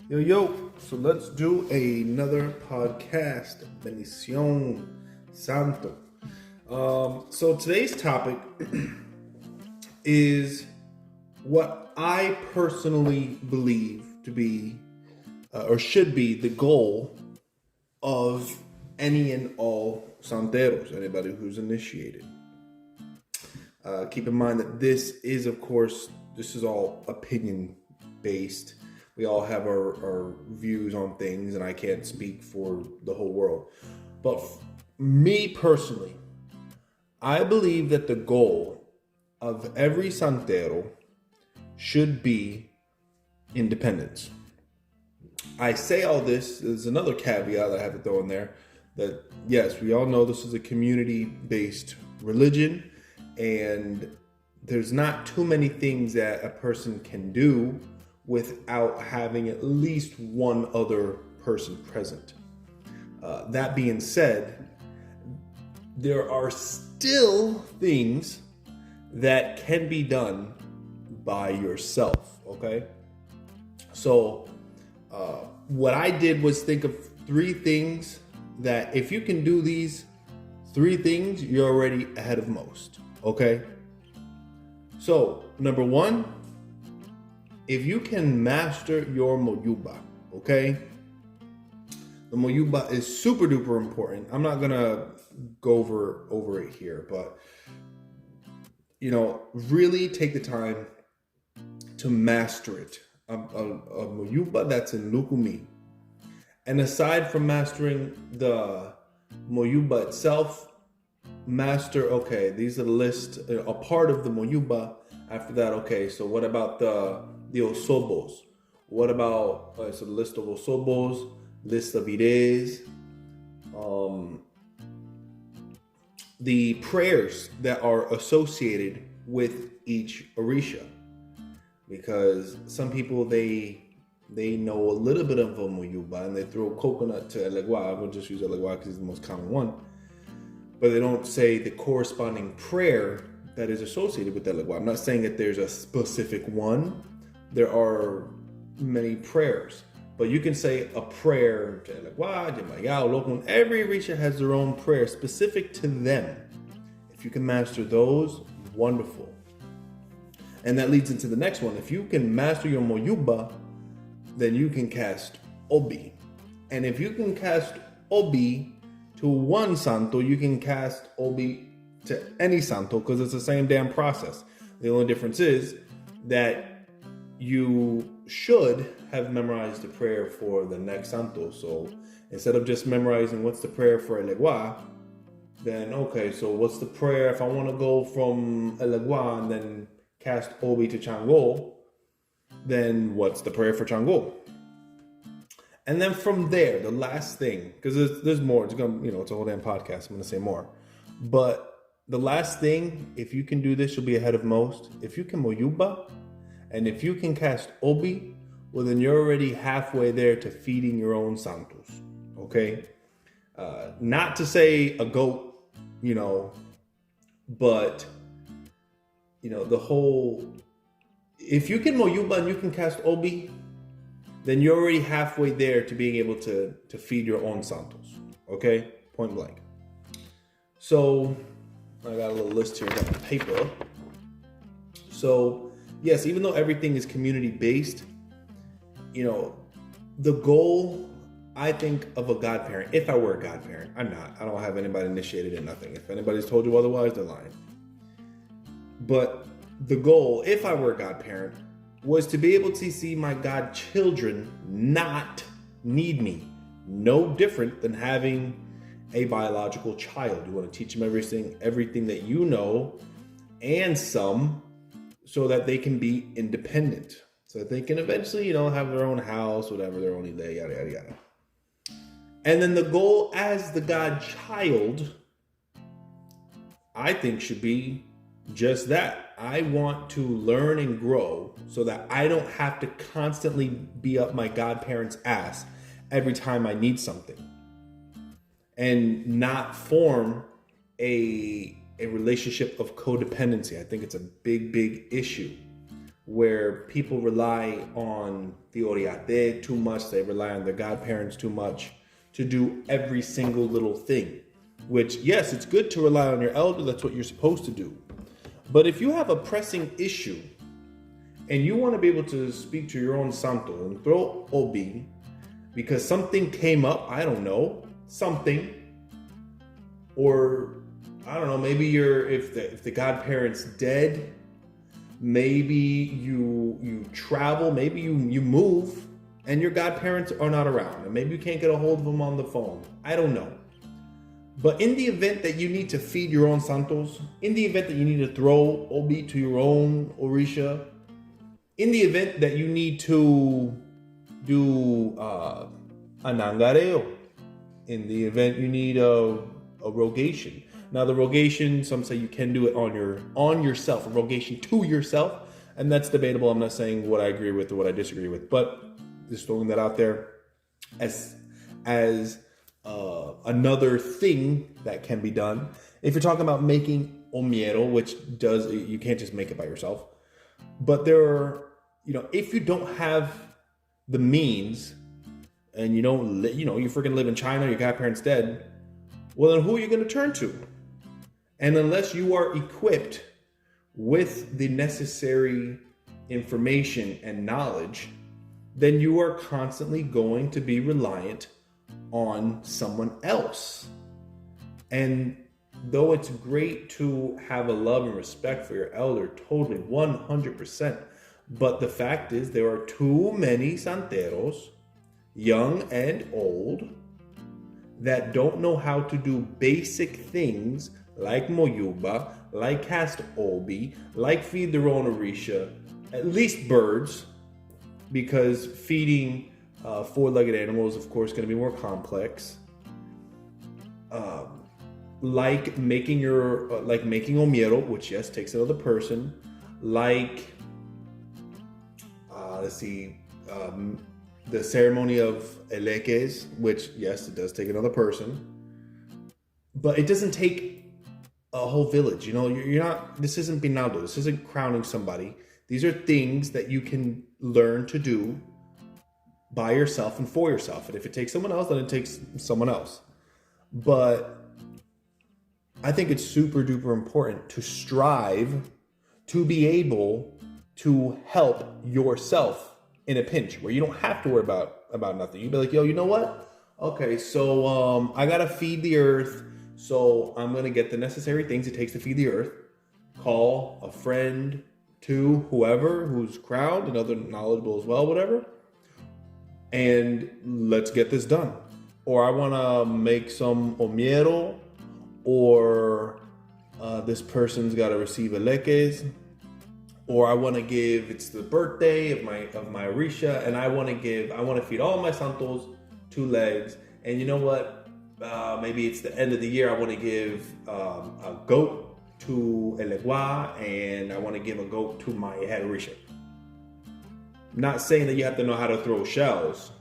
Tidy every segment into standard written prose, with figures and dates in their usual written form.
Yo, so let's do another podcast. Bendición Santo. So today's topic is what I personally believe to be, or should be, the goal of any and all santeros, anybody who's initiated. Keep in mind that this is all opinion based. We all have our views on things, and I can't speak for the whole world. But me personally, I believe that the goal of every santero should be independence. I say all this, there's another caveat that I have to throw in there, that yes, we all know this is a community-based religion, and there's not too many things that a person can do without having at least one other person present. That being said, there are still things that can be done by yourself, okay? So what I did was think of 3 things that if you can do these 3 things, you're already ahead of most, okay? So number 1, if you can master your moyuba, okay? The moyuba is super duper important. I'm not gonna go over it here, but really take the time to master it. A moyuba that's in Lukumi. And aside from mastering the moyuba itself, master, okay, these are the list, a part of the moyuba. After that, okay, so what about the osobos? What about, so the list of osobos, list of ires, the prayers that are associated with each orisha. Because some people, they know a little bit of a moyuba and they throw coconut to Elegua. We'll just use Elegua because it's the most common one. But they don't say the corresponding prayer that is associated with Elegua. I'm not saying that there's a specific one. There are many prayers. But you can say a prayer to Elegua, Yemayao, Lokun. Every Orisha has their own prayer specific to them. If you can master those, wonderful. And that leads into the next one. If you can master your moyuba, then you can cast obi. And if you can cast obi to one santo, you can cast obi to any santo because it's the same damn process. The only difference is that you should have memorized the prayer for the next santo. So instead of just memorizing what's the prayer for Elegua, then okay, so what's the prayer if I want to go from Elegua and then cast obi to Chango, then what's the prayer for Chango? And then from there, the last thing, because there's more, it's a whole damn podcast, I'm gonna say more. But the last thing, if you can do this, you'll be ahead of most. If you can moyuba, and if you can cast obi, well then you're already halfway there to feeding your own santos, okay? Not to say a goat, but the whole, if you can moyuba and you can cast obi, then you're already halfway there to being able to feed your own santos, okay? Point blank. So I got a little list here, I got the paper. So yes, even though everything is community based, the goal, I think, of a godparent, if I were a godparent, I'm not. I don't have anybody initiated in nothing. If anybody's told you otherwise, they're lying. But the goal, if I were a godparent, was to be able to see my godchildren not need me. No different than having a biological child. You want to teach them everything that you know, and some, so that they can be independent. So that they can eventually, have their own house, whatever, their own yada, yada, yada. And then the goal as the godchild, I think, should be just that. I want to learn and grow so that I don't have to constantly be up my godparents' ass every time I need something. And not form a relationship of codependency. I think it's a big, big issue. where people rely on the Oriate too much. They rely on their godparents too much to do every single little thing. Which, yes, it's good to rely on your elder. That's what you're supposed to do. But if you have a pressing issue and you want to be able to speak to your own santo and throw obi because something came up, I don't know, something, or I don't know, maybe if the godparent's dead, maybe you travel, maybe you move and your godparents are not around, and maybe you can't get a hold of them on the phone. I don't know. But in the event that you need to feed your own santos, in the event that you need to throw obi to your own orisha, in the event that you need to do anangareo, in the event you need a rogation. Now the rogation, some say you can do it on yourself, a rogation to yourself, and that's debatable. I'm not saying what I agree with or what I disagree with, but just throwing that out there as another thing that can be done. If you're talking about making omiero, which you can't just make it by yourself, but there are, if you don't have the means and you freaking live in China, your godparents dead, well then who are you going to turn to? And unless you are equipped with the necessary information and knowledge, then you are constantly going to be reliant on someone else. And though it's great to have a love and respect for your elder, totally, 100%, but the fact is there are too many santeros, young and old, that don't know how to do basic things like moyuba, like cast obi, like feed their own orisha, at least birds, because feeding four-legged animals, of course, going to be more complex. Like making omiero, which yes takes another person. Like the ceremony of eleques, which yes, it does take another person, but it doesn't take a whole village. You're not. This isn't Binaldo. This isn't crowning somebody. These are things that you can learn to do by yourself and for yourself. And if it takes someone else, then it takes someone else. But I think it's super duper important to strive to be able to help yourself in a pinch where you don't have to worry about nothing. You'd be like, yo, you know what? Okay, so I gotta feed the earth, so I'm gonna get the necessary things it takes to feed the earth. Call a friend to whoever who's crowned and other knowledgeable as well, whatever. And let's get this done. Or I want to make some omiero, or this person's got to receive eleques, or I want to give, it's the birthday of my orisha, and I want to feed all my santos 2 legs. And you know what? Maybe it's the end of the year. I want to give a goat to Elegua, and I want to give a goat to my head orisha. Not saying that you have to know how to throw shells,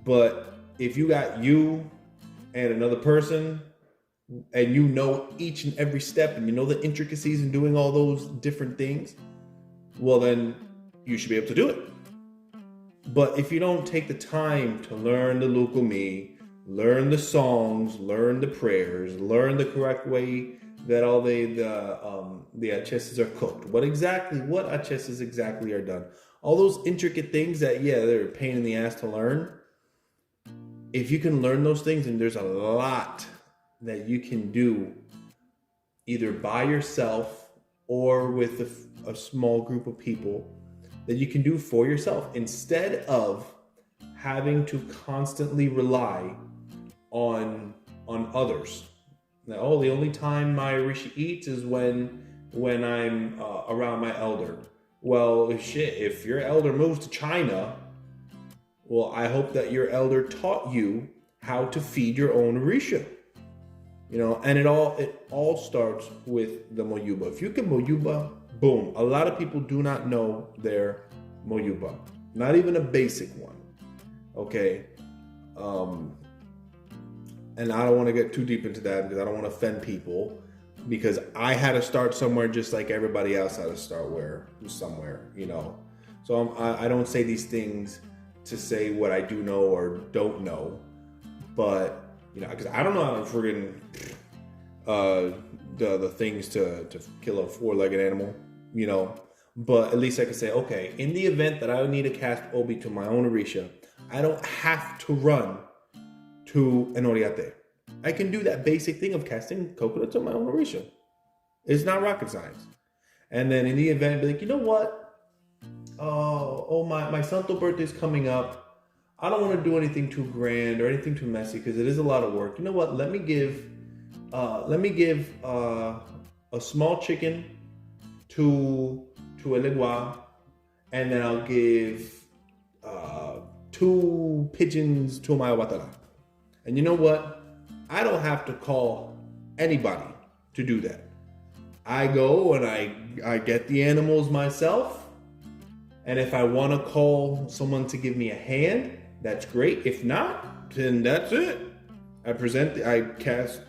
but if you got you and another person and you know each and every step and you know the intricacies in doing all those different things, well then you should be able to do it. But if you don't take the time to learn the lukumi, learn the songs, learn the prayers, learn the correct way that all the acheses are cooked, what acheses exactly are done, all those intricate things that, they're a pain in the ass to learn. If you can learn those things, and there's a lot that you can do either by yourself or with a small group of people that you can do for yourself instead of having to constantly rely on others. Now, the only time my orisha eats is when I'm around my elder. Well, if your elder moves to China, well, I hope that your elder taught you how to feed your own orisha. And it all starts with the moyuba. If you can moyuba, boom. A lot of people do not know their moyuba. Not even a basic one. Okay? And I don't want to get too deep into that because I don't want to offend people. because I had to start somewhere just like everybody else had to start somewhere, you know. So I don't say these things to say what I do know or don't know, but you know, because I don't know how to friggin' the things to kill a 4-legged animal, you know. But at least I can say, okay, in the event that I need to cast Obi to my own Orisha, I don't have to run to an Oriate. I can do that basic thing of casting coconut to my own Orisha. It's not rocket science. And then in the event, be like, you know what? My Santo birthday's coming up. I don't want to do anything too grand or anything too messy because it is a lot of work. You know what? Let me give a small chicken to Elegua, and then I'll give 2 pigeons to my Watala. And you know what? I don't have to call anybody to do that. I go and I get the animals myself. And if I want to call someone to give me a hand, that's great. If not, then that's it. I cast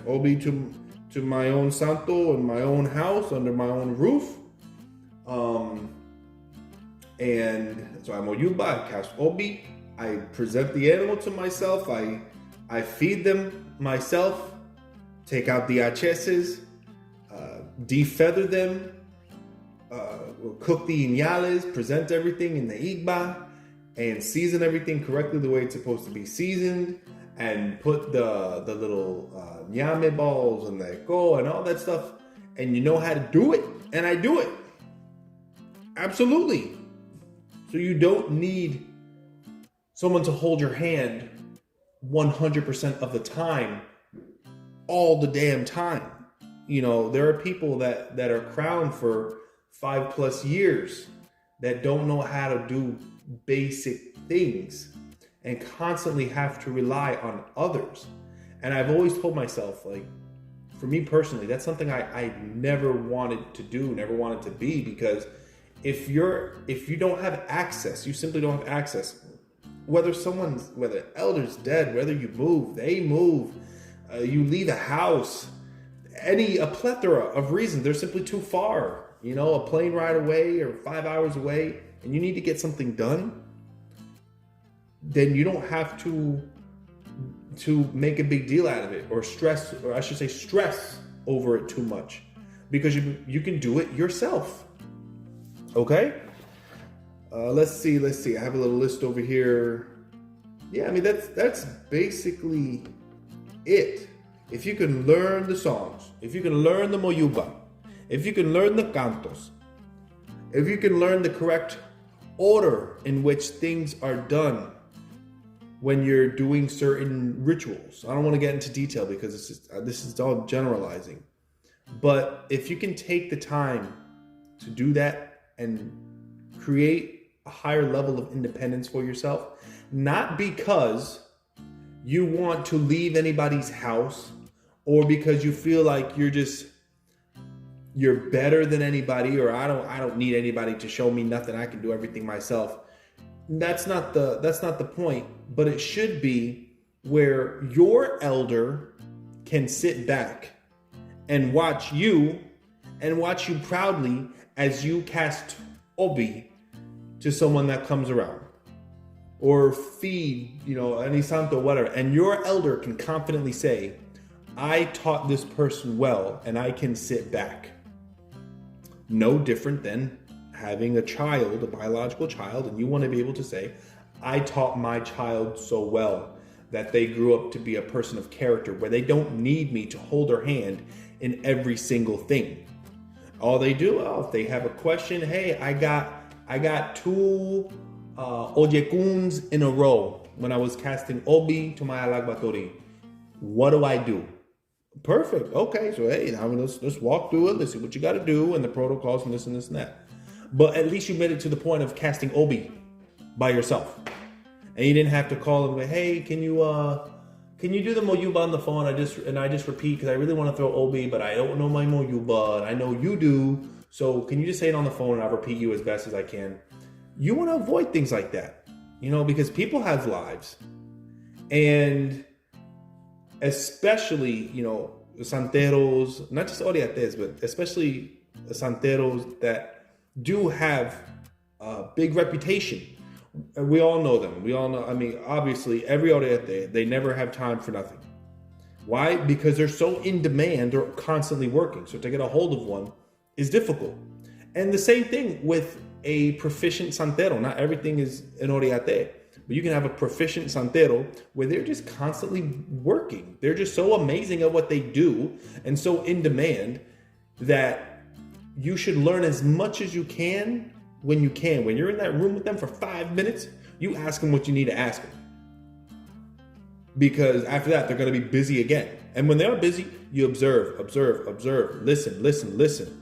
Obi to my own Santo in my own house under my own roof. And so I'm Oyuba, I cast Obi, I present the animal to myself, I feed them myself, take out the acheses, defeather them, cook the inyales, present everything in the igba, and season everything correctly the way it's supposed to be seasoned, and put the little nyame balls and the echo and all that stuff, and you know how to do it, and I do it. Absolutely. So you don't need someone to hold your hand 100% of the time, all the damn time. You know, there are people that are crowned for 5+ years that don't know how to do basic things and constantly have to rely on others. And I've always told myself, like, for me personally, that's something I never wanted to do, never wanted to be, because if you don't have access, you simply don't have access. Whether elder's dead, whether you move, they move, you leave a house, a plethora of reasons, they're simply too far. You know, a plane ride away or 5 hours away, and you need to get something done, then you don't have to make a big deal out of it or stress over it too much, because you can do it yourself. Okay? Let's see. I have a little list over here. Yeah, I mean, that's basically it. If you can learn the songs, if you can learn the moyuba, if you can learn the cantos, if you can learn the correct order in which things are done when you're doing certain rituals. I don't want to get into detail because this is all generalizing. But if you can take the time to do that and create a higher level of independence for yourself, not because you want to leave anybody's house or because you feel like you're better than anybody, or I don't need anybody to show me nothing, I can do everything myself. That's not the point, but it should be where your elder can sit back and watch you proudly as you cast Obi to someone that comes around, or feed, any santo, whatever. And your elder can confidently say, I taught this person well, and I can sit back. No different than having a child, a biological child, and you want to be able to say, I taught my child so well that they grew up to be a person of character where they don't need me to hold their hand in every single thing. All they do, if they have a question, hey, I got 2 Oyekuns in a row when I was casting Obi to my Alagbatori. What do I do? Perfect. Okay, so hey, now let's walk through it. Let's see what you got to do and the protocols and this and this and that. But at least you made it to the point of casting Obi by yourself, and you didn't have to call them. Hey, can you do the Moyuba on the phone? I just repeat because I really want to throw Obi, but I don't know my Moyuba, and I know you do. So can you just say it on the phone and I'll repeat you as best as I can? You want to avoid things like that, because people have lives, and especially santeros, not just oriates, but especially santeros that do have a big reputation. We all know them. We all know, I mean, obviously, every oriate, they never have time for nothing. Why? Because they're so in demand, they're constantly working. So to get a hold of one is difficult. And the same thing with a proficient santero. Not everything is an oriate, but you can have a proficient santero where they're just constantly working. They're just so amazing at what they do and so in demand that you should learn as much as you can when you can. When you're in that room with them for 5 minutes, you ask them what you need to ask them. Because after that, they're going to be busy again. And when they're busy, you observe, listen.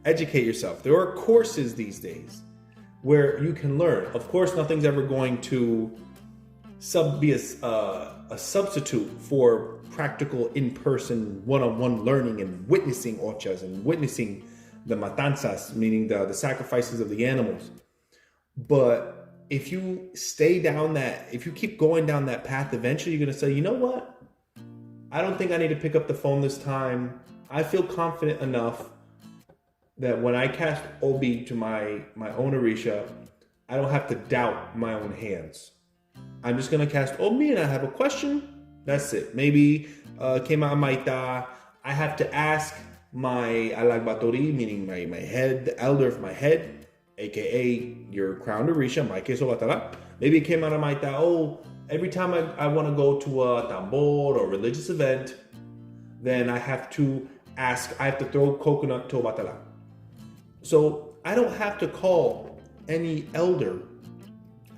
Educate yourself. There are courses these days where you can learn. Of course, nothing's ever going to be a substitute for practical in-person one-on-one learning and witnessing ochas and witnessing the matanzas, meaning the sacrifices of the animals. But if you stay down that, if you keep going down that path, eventually you're going to say, you know what? I don't think I need to pick up the phone this time. I feel confident enough that when I cast Obi to my own Orisha, I don't have to doubt my own hands. I'm just going to cast Obi and I have a question. That's it. Maybe Kema Maita, I have to ask my Alagbatori, meaning my head, the elder of my head, aka your crowned Orisha, my Keso Batala. Maybe it came out of Maita, every time I want to go to a tambor or religious event, then I have to throw coconut to Batala. So I don't have to call any elder.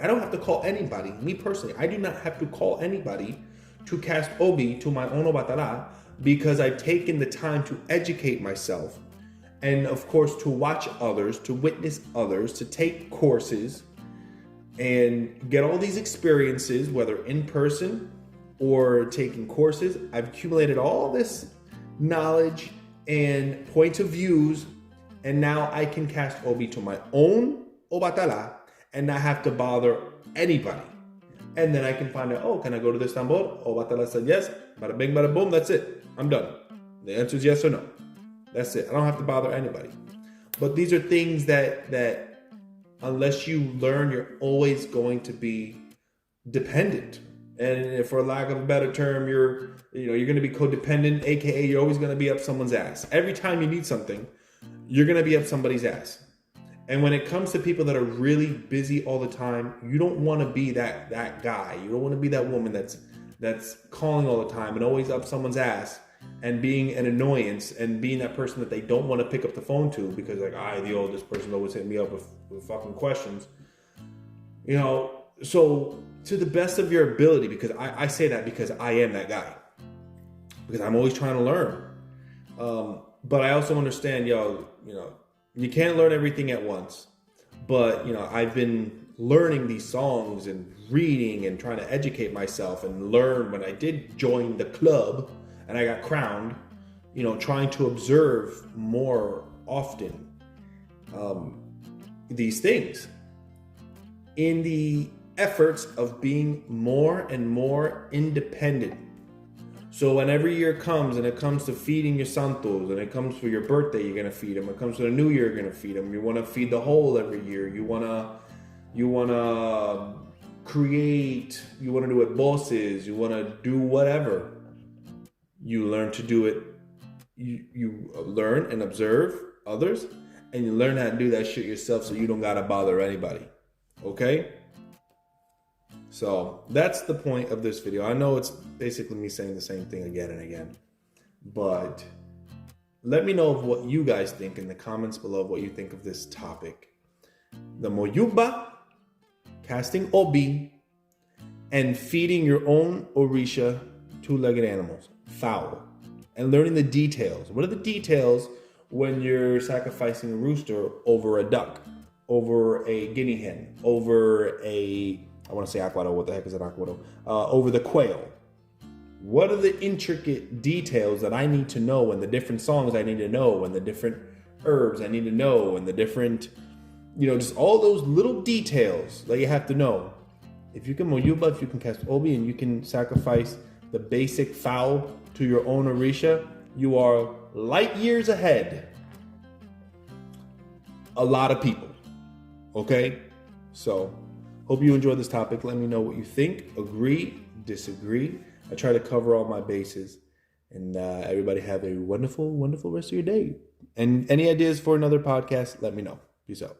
I don't have to call anybody. Me personally, I do not have to call anybody to cast Obi to my Ono Batala because I've taken the time to educate myself and, of course, to watch others, to witness others, to take courses and get all these experiences, whether in person or taking courses. I've accumulated all this knowledge and points of views. And now I can cast Obi to my own Obatala and not have to bother anybody. And then I can find out, can I go to this tambor? Obatala said yes. Bada bing, bada boom. That's it. I'm done. The answer is yes or no. That's it. I don't have to bother anybody. But these are things that unless you learn, you're always going to be dependent. And for lack of a better term, you're going to be codependent, aka you're always going to be up someone's ass. Every time you need something, you're going to be up somebody's ass. And when it comes to people that are really busy all the time, you don't want to be that guy. You don't want to be that woman that's calling all the time and always up someone's ass and being an annoyance and being that person that they don't want to pick up the phone to because this person always hit me up with fucking questions. So to the best of your ability, because I say that because I am that guy. Because I'm always trying to learn. But I also understand, you can't learn everything at once. But, I've been learning these songs and reading and trying to educate myself and learn when I did join the club and I got crowned, trying to observe more often these things in the efforts of being more and more independent. So when every year comes and it comes to feeding your santos and it comes for your birthday, you're going to feed them. When it comes to the new year, you're going to feed them. You want to feed the whole every year. You want to create, you want to do it bosses, you want to do whatever. You learn to do it. You learn and observe others and you learn how to do that shit yourself so you don't got to bother anybody. Okay? So that's the point of this video. I know it's basically me saying the same thing again and again, but let me know of what you guys think in the comments below, what you think of this topic. The Moyuba, casting Obi, and feeding your own Orisha two-legged animals, fowl, and learning the details. What are the details when you're sacrificing a rooster over a duck, over a guinea hen, over I want to say aquado. What the heck is an aquado? Over the quail. What are the intricate details that I need to know and the different songs I need to know and the different herbs I need to know and the different, just all those little details that you have to know. If you can Moyuba, if you can cast Obi and you can sacrifice the basic fowl to your own Orisha, you are light years ahead a lot of people. Okay? So, hope you enjoyed this topic. Let me know what you think. Agree, disagree. I try to cover all my bases. And everybody have a wonderful, wonderful rest of your day. And any ideas for another podcast, let me know. Peace out.